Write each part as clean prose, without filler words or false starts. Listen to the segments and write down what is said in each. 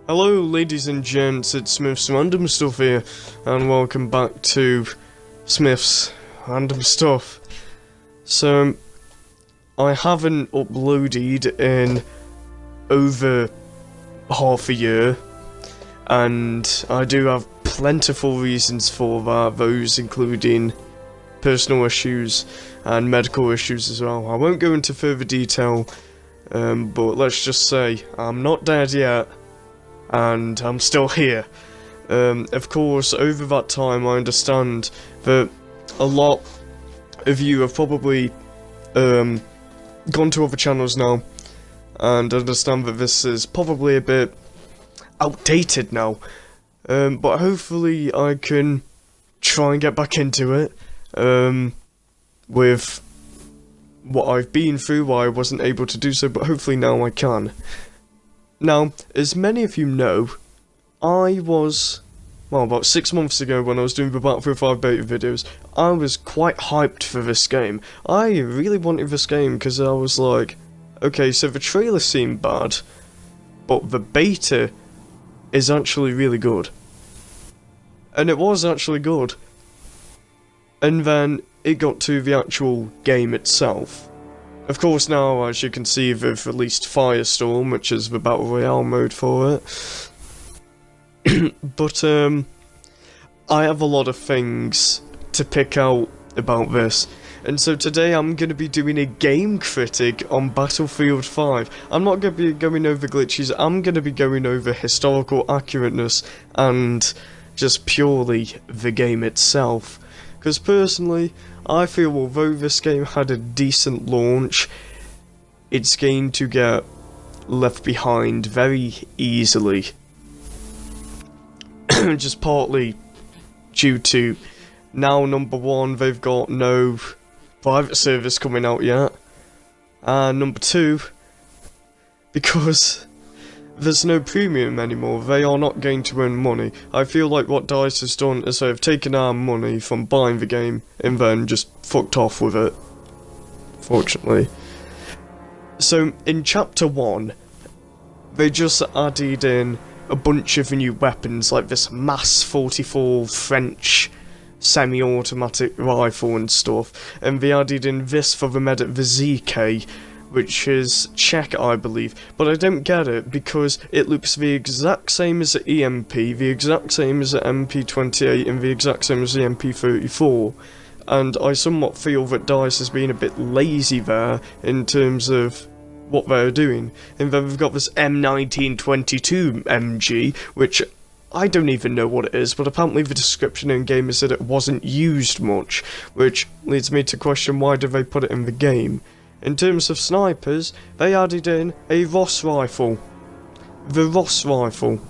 Hello ladies and gents, it's Smith's Random Stuff here, and welcome back to Smith's Random Stuff. So, I haven't uploaded in over half a year, and I do have plentiful reasons for that, those including personal issues and medical issues as well. I won't go into further detail, but let's just say I'm not dead yet. And I'm still here. Of course, over that time, I understand that a lot of you have probably gone to other channels now, and understand that this is probably a bit outdated now. But hopefully, I can try and get back into it with what I've been through, why I wasn't able to do so, but hopefully now I can. Now, as many of you know, I was, well, about 6 months ago when I was doing the Battlefield 5 beta videos, I was quite hyped for this game. I really wanted this game because I was like, okay, so the trailer seemed bad, but the beta is actually really good. And it was actually good. And then it got to the actual game itself. Of course now, as you can see, they've released Firestorm, which is the Battle Royale mode for it. But, I have a lot of things to pick out about this. And so today I'm going to be doing a game critic on Battlefield 5. I'm not going to be going over glitches, I'm going to be going over historical accurateness and just purely the game itself. Because personally, I feel although this game had a decent launch, it's going to get left behind very easily. Just partly due to now, number one, they've got no private service coming out yet. And number two, because there's no premium anymore, they are not going to earn money. I feel like what DICE has done is they've taken our money from buying the game and then just fucked off with it, fortunately. So in chapter 1, they just added in a bunch of new weapons like this MAS 44 French semi-automatic rifle and stuff, and they added in this for the medic, the ZK, which is Czech, I believe, but I don't get it because it looks the exact same as the EMP, the exact same as the MP28, and the exact same as the MP34, and I somewhat feel that DICE has been a bit lazy there in terms of what they're doing. And then we've got this M1922 MG, which I don't even know what it is, but apparently the description in game is that it wasn't used much, which leads me to question why did they put it in the game. In terms of snipers, they added in a Ross rifle. The Ross rifle.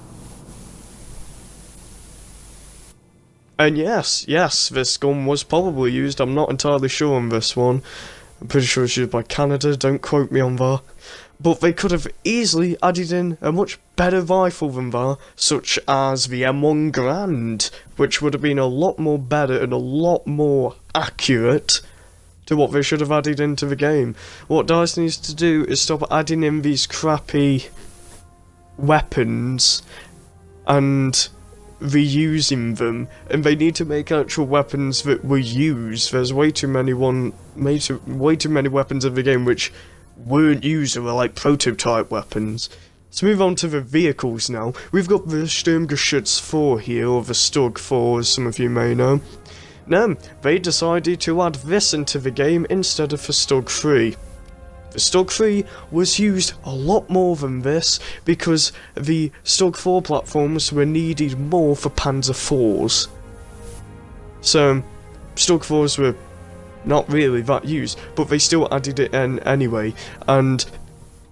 And yes, this gun was probably used, I'm not entirely sure on this one. I'm pretty sure it's used by Canada, don't quote me on that. But they could have easily added in a much better rifle than that, such as the M1 Grand, which would have been a lot more better and a lot more accurate to what they should have added into the game. What DICE needs to do is stop adding in these crappy weapons and reusing them, and they need to make actual weapons that were used. There's way too many weapons in the game which weren't used or were like prototype weapons. Let's move on to the vehicles now. We've got the Sturmgeschütz 4 here, or the Stug 4 as some of you may know. Now, they decided to add this into the game instead of the Stug 3. The Stug 3 was used a lot more than this because the Stug 4 platforms were needed more for Panzer IVs. So, Stug 4s were not really that used, but they still added it in anyway, and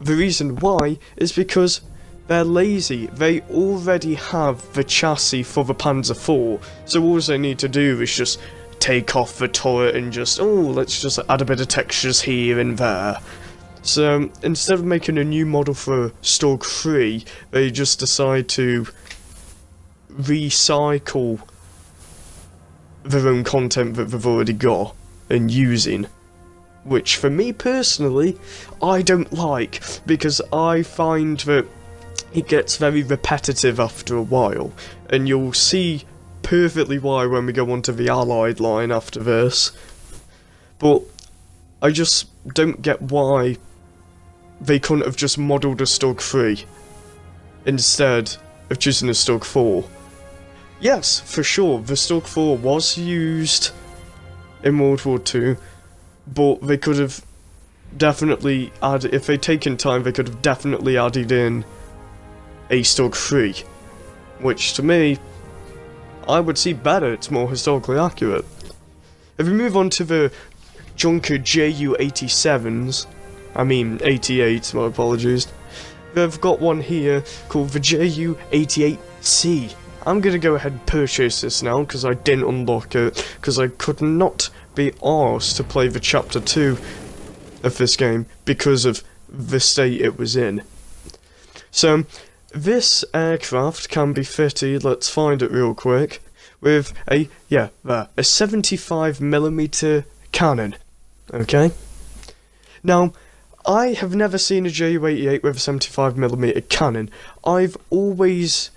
the reason why is because they're lazy. They already have the chassis for the Panzer IV, so all they need to do is just take off the turret and just, let's just add a bit of textures here and there. So instead of making a new model for Stug 3, they just decide to recycle their own content that they've already got and using. Which for me personally, I don't like, because I find that it gets very repetitive after a while, and you'll see perfectly why when we go on to the Allied line after this. But I just don't get why they couldn't have just modelled a Stug 3 instead of choosing a Stug 4. Yes, for sure, the Stug 4 was used in World War II, but they could have definitely added, if they'd taken time, they could have definitely added in a Stug 3, which to me, I would see better, it's more historically accurate. If we move on to the Junker Ju-87s, I mean 88, my apologies, they've got one here called the Ju-88C. I'm gonna go ahead and purchase this now, because I didn't unlock it, because I could not be arsed to play the Chapter 2 of this game, because of the state it was in. So, this aircraft can be fitted, let's find it real quick, with a 75mm cannon, okay? Now, I have never seen a Ju-88 with a 75mm cannon. I've always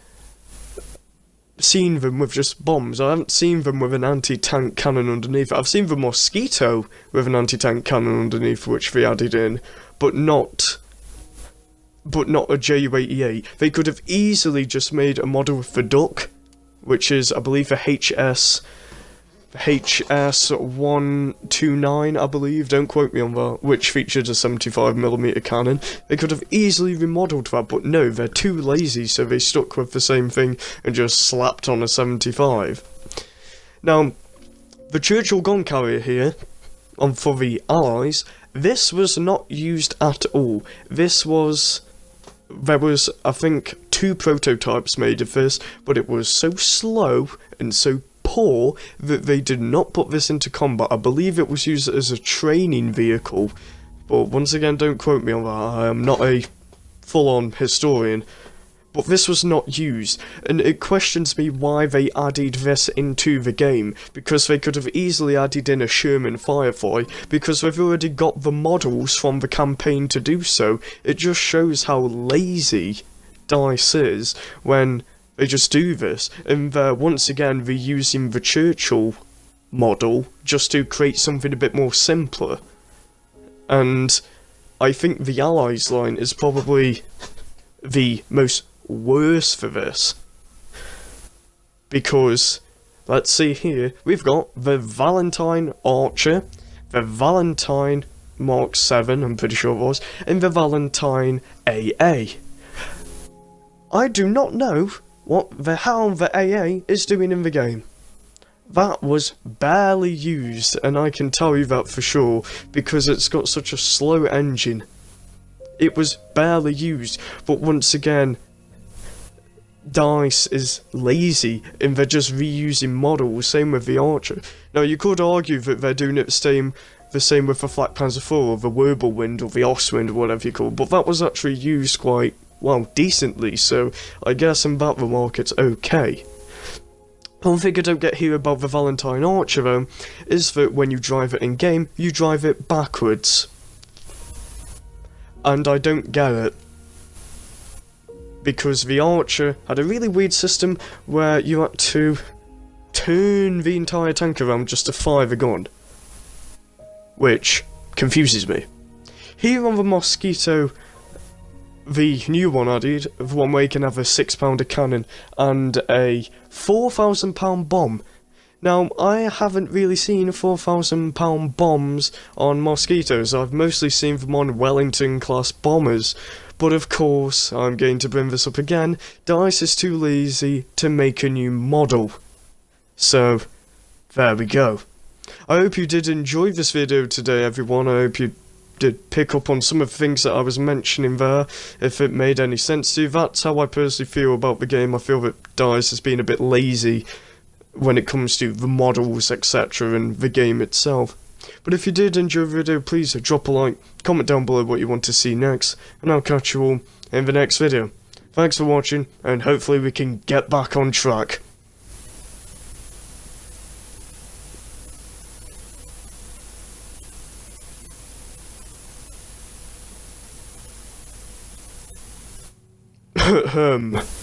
seen them with just bombs. I haven't seen them with an anti-tank cannon underneath. I've seen the Mosquito with an anti-tank cannon underneath, which they added in, but not a Ju-88. They could have easily just made a model with the Duck, which is, I believe, a HS-129, I believe, don't quote me on that, which featured a 75mm cannon. They could have easily remodelled that, but no, they're too lazy, so they stuck with the same thing and just slapped on a 75. Now, the Churchill gun carrier here, for the Allies, this was not used at all. There was, I think, 2 prototypes made of this, but it was so slow and so poor that they did not put this into combat. I believe it was used as a training vehicle, but once again, don't quote me on that, I am not a full-on historian. But this was not used, and it questions me why they added this into the game, because they could have easily added in a Sherman Firefly, because they've already got the models from the campaign to do so. It just shows how lazy DICE is when they just do this, and once again they're using the Churchill model just to create something a bit more simpler. And I think the Allies line is probably the most worse for this, because let's see here, we've got the Valentine Archer, the Valentine Mark 7, I'm pretty sure it was, and the Valentine AA. I do not know how the AA is doing in the game. That was barely used, and I can tell you that for sure, because it's got such a slow engine. It was barely used, but once again, DICE is lazy, and they're just reusing models, same with the Archer. Now, you could argue that they're doing it the same with the Flak Panzer IV, or the Wirbelwind, or the Ostwind, or whatever you call it, but that was actually used quite, well, decently, so I guess in that remark it's okay. One thing I don't get here about the Valentine Archer, though, is that when you drive it in-game, you drive it backwards. And I don't get it. Because the Archer had a really weird system where you had to turn the entire tank around just to fire the gun, which confuses me. Here on the Mosquito, the new one added, the one where you can have a 6-pounder cannon and a 4,000-pound bomb. Now, I haven't really seen 4,000-pound bombs on Mosquitoes. I've mostly seen them on Wellington-class bombers. But of course, I'm going to bring this up again, DICE is too lazy to make a new model. So, there we go. I hope you did enjoy this video today, everyone. I hope you did pick up on some of the things that I was mentioning there, if it made any sense to you. That's how I personally feel about the game. I feel that DICE has been a bit lazy when it comes to the models, etc., and the game itself. But if you did enjoy the video, please drop a like, comment down below what you want to see next, and I'll catch you all in the next video. Thanks for watching, and hopefully we can get back on track. Ahem.